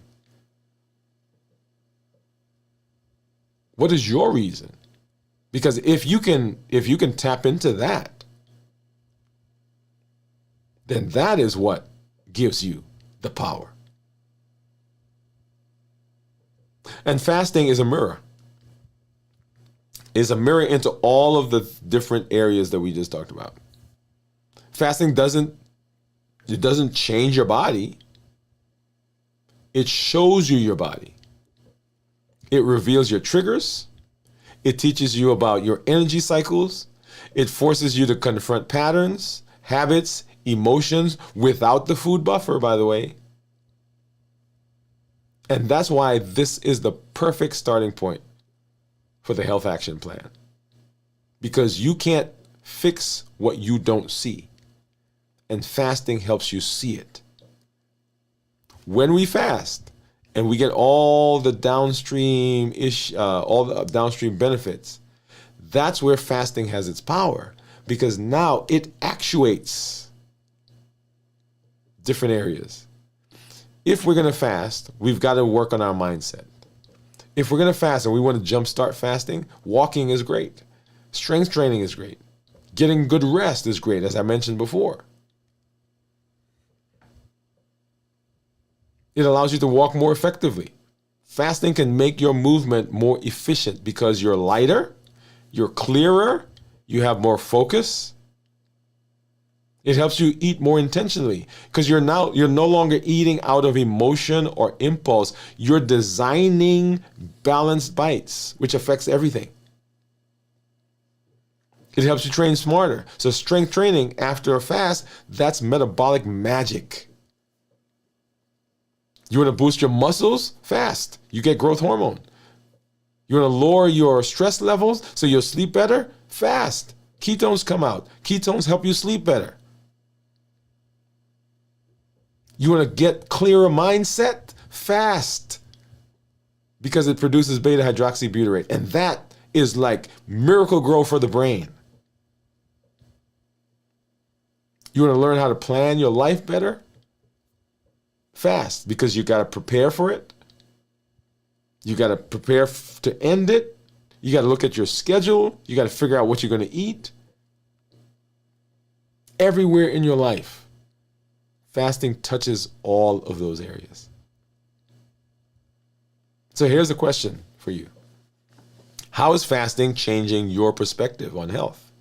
What is your reason? Because if you can tap into that, then that is what gives you the power. And fasting is a mirror. It's a mirror into all of the different areas that we just talked about. Fasting doesn't change your body. It shows you your body. It reveals your triggers. It teaches you about your energy cycles. It forces you to confront patterns, habits, emotions without the food buffer, by the way. And that's why this is the perfect starting point for the health action plan. Because you can't fix what you don't see. And fasting helps you see it. When we fast and we get all the downstream benefits, that's where fasting has its power, because now it actuates different areas. If we're going to fast, we've got to work on our mindset. If we're going to fast and we want to jumpstart fasting, walking is great. Strength training is great. Getting good rest is great, as I mentioned before. It allows you to walk more effectively. Fasting can make your movement more efficient because you're lighter, You're clearer. You have more focus. It helps you eat more intentionally because you're no longer eating out of emotion or impulse. You're designing balanced bites, which affects everything. It helps you train smarter. So strength training after a fast, that's metabolic magic. You want to boost your muscles? Fast. You get growth hormone. You want to lower your stress levels so you'll sleep better? Fast. Ketones come out. Ketones help you sleep better. You want to get clearer mindset? Fast. Because it produces beta hydroxybutyrate. And that is like miracle grow for the brain. You want to learn how to plan your life better? Fast. Because you got to prepare for it. You got to prepare to end it. You got to look at your schedule. You got to figure out what you're going to eat. Everywhere in your life. Fasting touches all of those areas. So here's a question for you. How is fasting changing your perspective on health?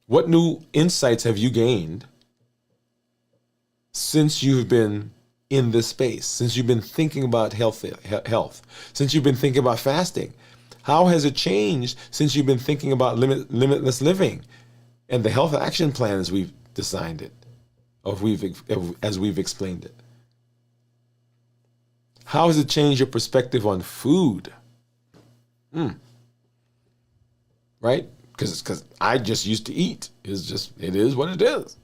What new insights have you gained since you've been in this space, since you've been thinking about health, since you've been thinking about fasting? How has it changed since you've been thinking about limitless living and the health action plan as we've designed it, as we've explained it? How has it changed your perspective on food? Right? Because I just used to eat. It is what it is.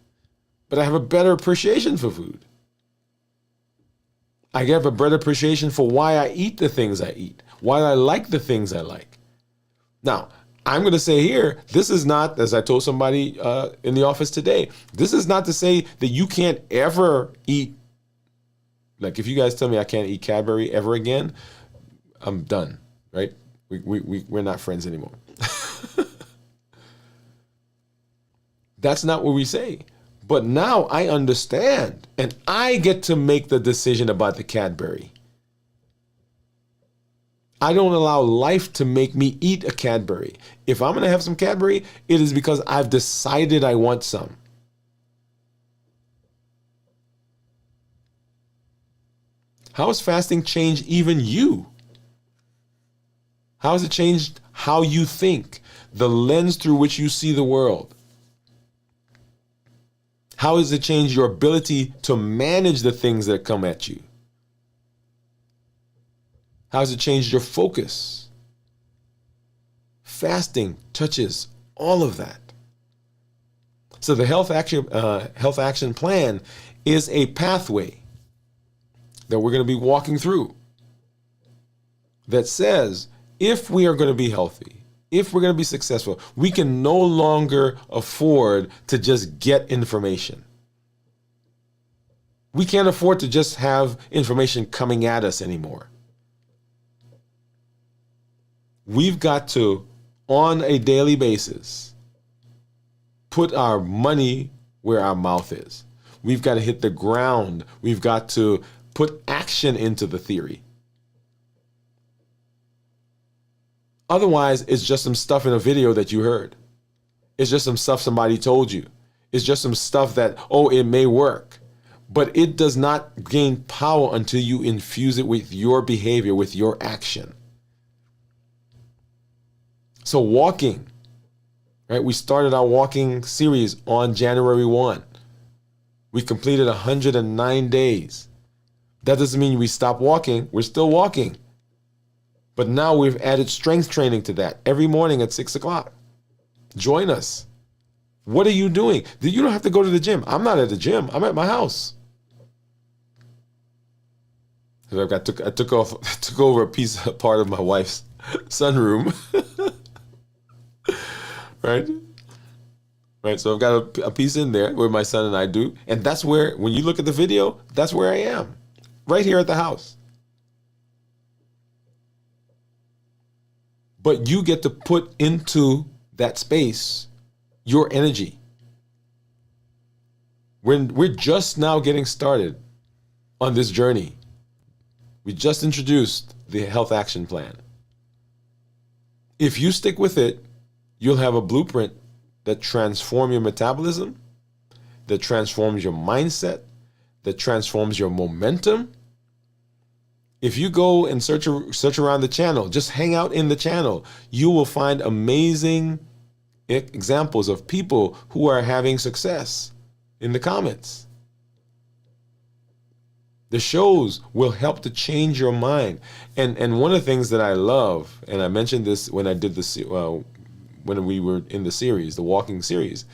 But I have a better appreciation for food. I have a better appreciation for why I eat the things I eat, why I like the things I like. Now, I'm going to say here, this is not, as I told somebody in the office today, this is not to say that you can't ever eat. Like if you guys tell me I can't eat Cadbury ever again, I'm done, right? We're not friends anymore. That's not what we say. But now I understand, and I get to make the decision about the Cadbury. I don't allow life to make me eat a Cadbury. If I'm going to have some Cadbury, it is because I've decided I want some. How has fasting changed even you? How has it changed how you think, the lens through which you see the world? How has it changed your ability to manage the things that come at you? How has it changed your focus? Fasting touches all of that. So the health action plan is a pathway that we're going to be walking through that says if we are going to be healthy, if we're going to be successful, we can no longer afford to just get information. We can't afford to just have information coming at us anymore. We've got to, on a daily basis, put our money where our mouth is. We've got to hit the ground. We've got to put action into the theory. Otherwise, it's just some stuff in a video that you heard. It's just some stuff somebody told you. It's just some stuff that, it may work. But it does not gain power until you infuse it with your behavior, with your action. So walking, right? We started our walking series on January 1. We completed 109 days. That doesn't mean we stop walking. We're still walking. But now we've added strength training to that every morning at 6 o'clock. Join us. What are you doing? You don't have to go to the gym. I'm not at the gym. I'm at my house. So I took over a part of my wife's sunroom. Right. So I've got a piece in there where my son and I do. And that's where, when you look at the video, that's where I am. Right here at the house. But you get to put into that space your energy. We're just now getting started on this journey. We just introduced the health action plan. If you stick with it, you'll have a blueprint that transforms your metabolism, that transforms your mindset, that transforms your momentum. If you go and search around the channel, just hang out in the channel, you will find amazing examples of people who are having success in the comments. The shows will help to change your mind. And one of the things that I love, and I mentioned this when I did this, when we were in the series, the walking series,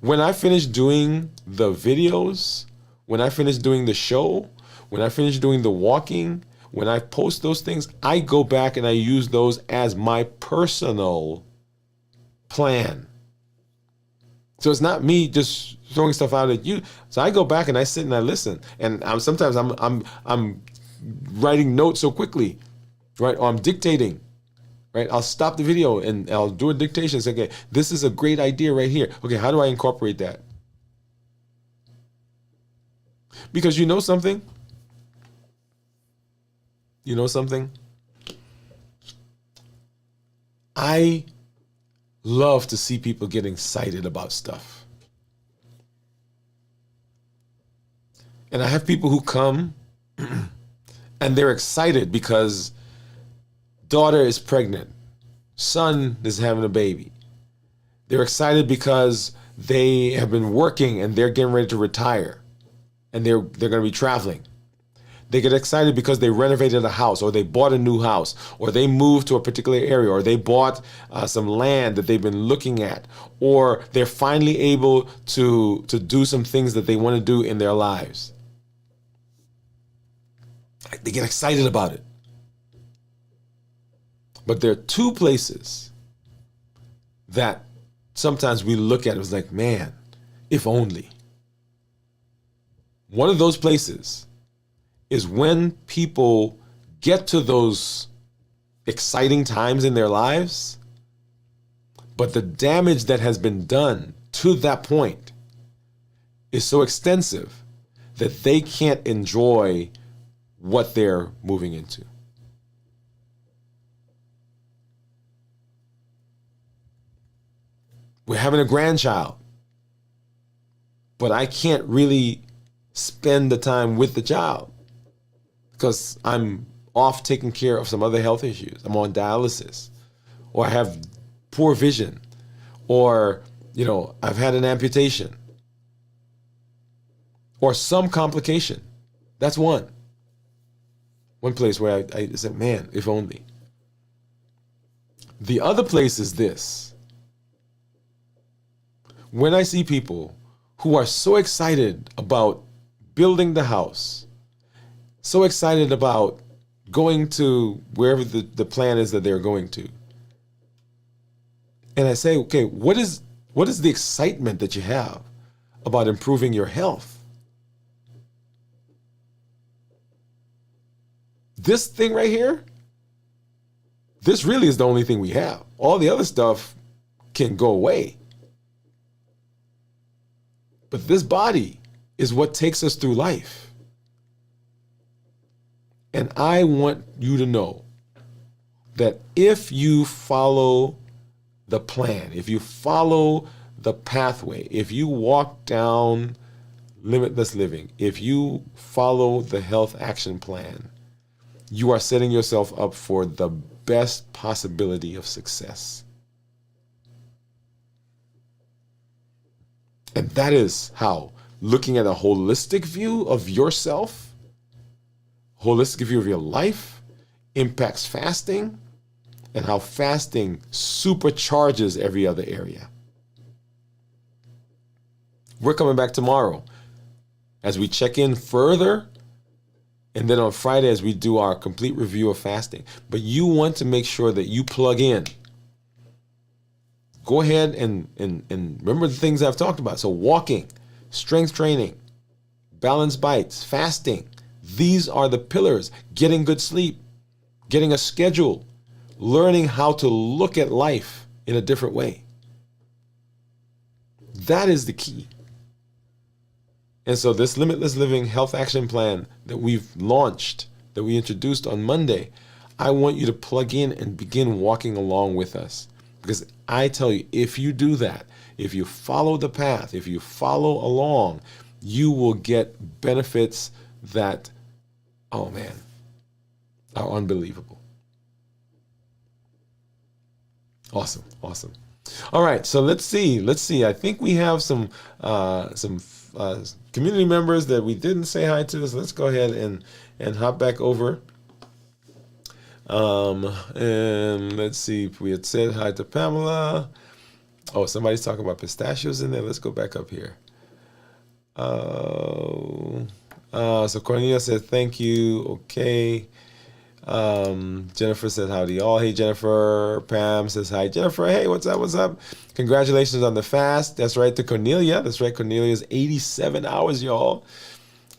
when I finished doing the videos, when I finished doing the show, when I finished doing the walking, when I post those things, I go back and I use those as my personal plan. So it's not me just throwing stuff out at you. So I go back and I sit and I listen. And sometimes I'm writing notes so quickly, right? Or I'm dictating, right? I'll stop the video and I'll do a dictation. Say, okay, this is a great idea right here. Okay, how do I incorporate that? Because you know something? You know something? I love to see people get excited about stuff. And I have people who come and they're excited because daughter is pregnant, son is having a baby. They're excited because they have been working and they're getting ready to retire and they're going to be traveling. They get excited because they renovated a house, or they bought a new house, or they moved to a particular area, or they bought some land that they've been looking at, or they're finally able to do some things that they want to do in their lives. They get excited about it. But there are two places that sometimes we look at it as like, man, if only. One of those places is when people get to those exciting times in their lives, but the damage that has been done to that point is so extensive that they can't enjoy what they're moving into. We're having a grandchild, but I can't really spend the time with the child because I'm off taking care of some other health issues. I'm on dialysis, or I have poor vision, or, I've had an amputation, or some complication. That's one place where I said, man, if only. The other place is this. When I see people who are so excited about building the house, so excited about going to wherever the plan is that they're going to. And I say, okay, what is the excitement that you have about improving your health? This thing right here, this really is the only thing we have. All the other stuff can go away. But this body is what takes us through life. And I want you to know that if you follow the plan, if you follow the pathway, if you walk down limitless living, if you follow the health action plan, you are setting yourself up for the best possibility of success. And that is how looking at a holistic view of yourself, holistic view of your life, impacts fasting, and how fasting supercharges every other area. We're coming back tomorrow as we check in further, and then on Friday as we do our complete review of fasting. But you want to make sure that you plug in. Go ahead and remember the things I've talked about. So walking, strength training, balanced bites, fasting. These are the pillars. Getting good sleep, getting a schedule, learning how to look at life in a different way. That is the key. And so this Limitless Living Health Action Plan that we've launched, that we introduced on Monday, I want you to plug in and begin walking along with us. Because I tell you, if you do that, if you follow the path, if you follow along, you will get benefits that, oh man, are unbelievable. Awesome, awesome. All right, so let's see. I think we have some community members that we didn't say hi to. So let's go ahead and hop back over. And let's see if we had said hi to Pamela. Oh, somebody's talking about pistachios in there. Let's go back up here. So Cornelia said thank you. Okay. Jennifer said howdy all. Hey Jennifer. Pam says hi Jennifer. Hey, what's up? What's up? Congratulations on the fast. That's right to Cornelia. That's right. Cornelia's 87 hours, y'all.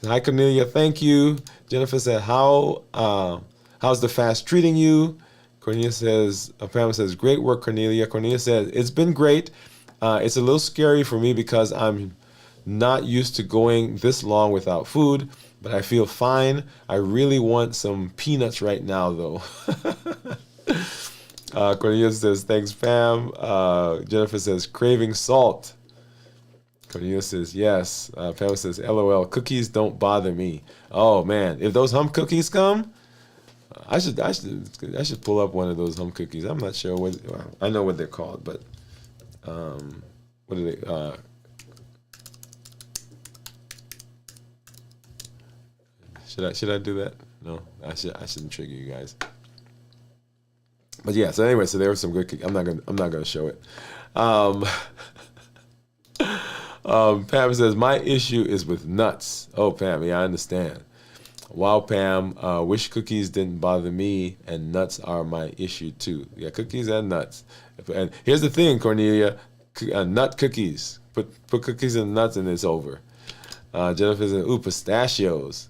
Hi Cornelia. Thank you. Jennifer said how's the fast treating you? Cornelia says, Pam says, great work, Cornelia. Cornelia says, it's been great. It's a little scary for me because I'm not used to going this long without food, but I feel fine. I really want some peanuts right now, though. Cornelia says, thanks, Pam. Jennifer says, craving salt. Cornelia says, yes. Pam says, LOL, cookies don't bother me. Oh, man. If those hump cookies come, I should pull up one of those hum cookies. I'm not sure what I know what they're called, but what are they? Should I do that? No, I shouldn't trigger you guys. But yeah. So anyway, so there were some good cookies. I'm not gonna show it. Pam says my issue is with nuts. Oh, Pam, yeah, I understand. Wow, Pam, wish cookies didn't bother me, and nuts are my issue too. Yeah, cookies and nuts. And here's the thing, Cornelia, nut cookies. Put cookies and nuts and it's over. Jennifer says, ooh, pistachios.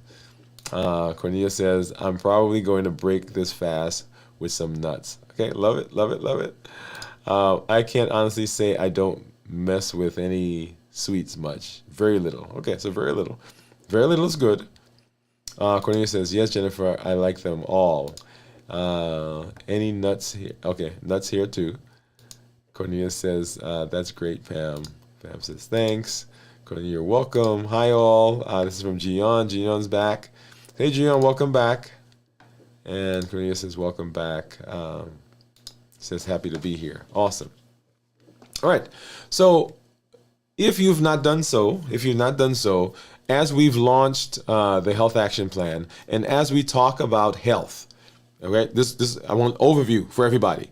Cornelia says, I'm probably going to break this fast with some nuts. Okay, love it, love it, love it. I can't honestly say I don't mess with any sweets much. Very little. Okay, so very little. Very little is good. Cornelia says, yes, Jennifer, I like them all. Any nuts here? Okay, nuts here too. Cornelia says, that's great, Pam. Pam says, thanks. Cornelia, you're welcome. Hi, all. This is from Gian. Gion's back. Hey, Gian, welcome back. And Cornelia says, welcome back. Says, happy to be here. Awesome. All right. So if you've not done so, as we've launched the Health Action Plan, and as we talk about health, okay, this I want an overview for everybody.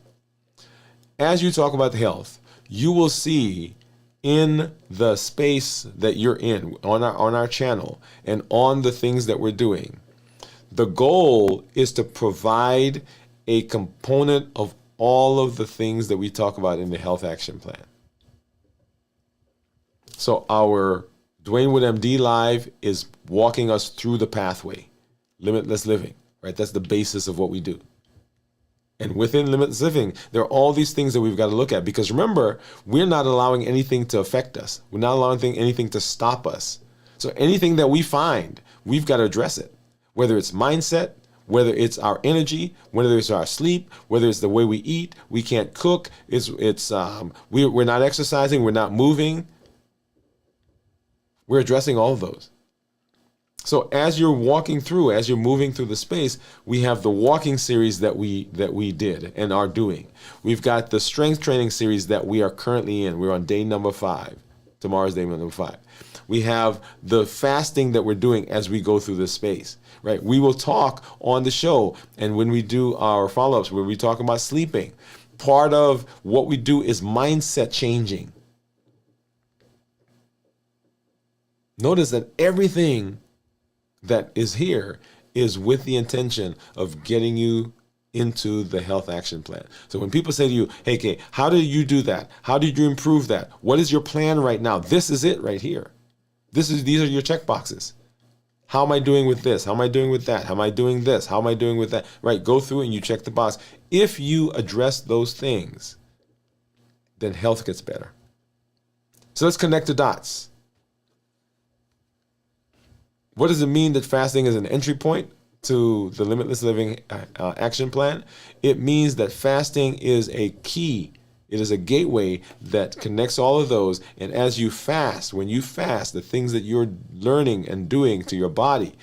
As you talk about health, you will see in the space that you're in on our channel and on the things that we're doing, the goal is to provide a component of all of the things that we talk about in the Health Action Plan. So our Dwain Woode MD Live is walking us through the pathway, limitless living, right? That's the basis of what we do. And within limitless living, there are all these things that we've got to look at, because remember, we're not allowing anything to affect us. We're not allowing anything to stop us. So anything that we find, we've got to address it, whether it's mindset, whether it's our energy, whether it's our sleep, whether it's the way we eat, we can't cook, we're not exercising, we're not moving. We're addressing all of those. So as you're moving through the space, we have the walking series that we did and are doing. We've got the strength training series that we are currently in. We're on day number 5. Tomorrow's day number 5. We have the fasting that we're doing as we go through this space, right? We will talk on the show, and when we do our follow-ups, where we talk about sleeping, part of what we do is mindset changing. Notice that everything that is here is with the intention of getting you into the Health Action Plan. So when people say to you, hey, Kay, how did you do that? How did you improve that? What is your plan right now? This is it right here. These are your check boxes. How am I doing with this? How am I doing with that? How am I doing this? How am I doing with that? Right, go through and you check the box. If you address those things, then health gets better. So let's connect the dots. What does it mean that fasting is an entry point to the Limitless Living action plan, it means that fasting is a key. It is a gateway that connects all of those. And as you fast, when you fast, the things that you're learning and doing to your body,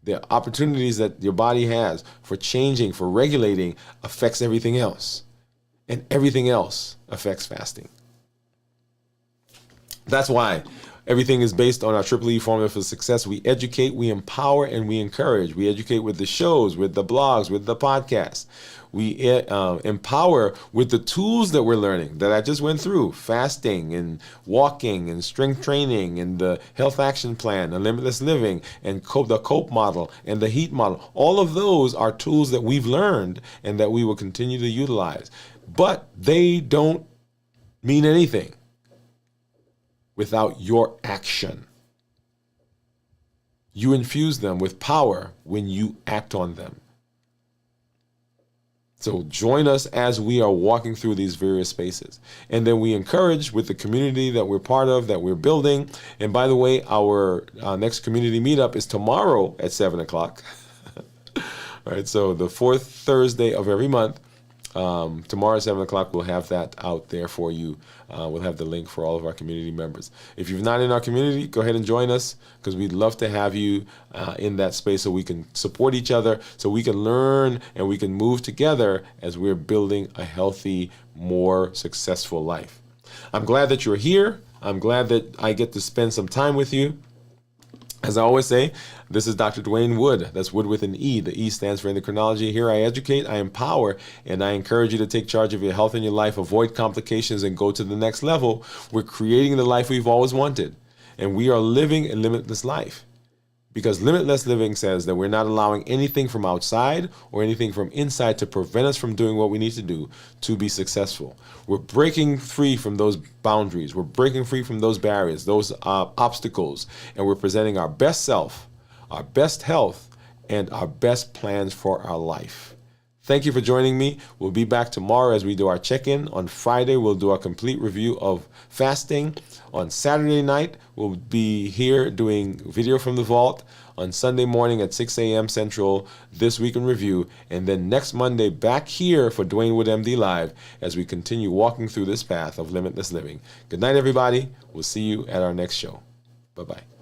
the opportunities that your body has for changing, for regulating, affects everything else. And everything else affects fasting. That's why everything is based on our Triple E formula for success. We educate, we empower, and we encourage. We educate with the shows, with the blogs, with the podcasts. We empower with the tools that we're learning that I just went through: fasting and walking and strength training and the health action plan, the limitless living, and the COPE model and the HEAT model. All of those are tools that we've learned and that we will continue to utilize. But they don't mean anything without your action. You infuse them with power when you act on them. So join us as we are walking through these various spaces. And then we encourage with the community that we're part of, that we're building. And by the way, our next community meetup is tomorrow at 7 o'clock. All right, so the fourth Thursday of every month. Tomorrow at 7 o'clock, we'll have that out there for you. We'll have the link for all of our community members. If you're not in our community, go ahead and join us, because we'd love to have you in that space so we can support each other, so we can learn and we can move together as we're building a healthy, more successful life. I'm glad that you're here. I'm glad that I get to spend some time with you. As I always say, this is Dr. Dwain Woode. That's Wood with an E. The E stands for endocrinology. Here I educate, I empower, and I encourage you to take charge of your health and your life, avoid complications, and go to the next level. We're creating the life we've always wanted, and we are living a limitless life. Because limitless living says that we're not allowing anything from outside or anything from inside to prevent us from doing what we need to do to be successful. We're breaking free from those boundaries. We're breaking free from those barriers, those obstacles, and we're presenting our best self, our best health, and our best plans for our life. Thank you for joining me. We'll be back tomorrow as we do our check-in. On Friday, we'll do a complete review of fasting. On Saturday night, we'll be here doing Video from the Vault. On Sunday morning at 6 a.m. Central, This Week in Review. And then next Monday, back here for Dwain Woode MD Live as we continue walking through this path of limitless living. Good night, everybody. We'll see you at our next show. Bye-bye.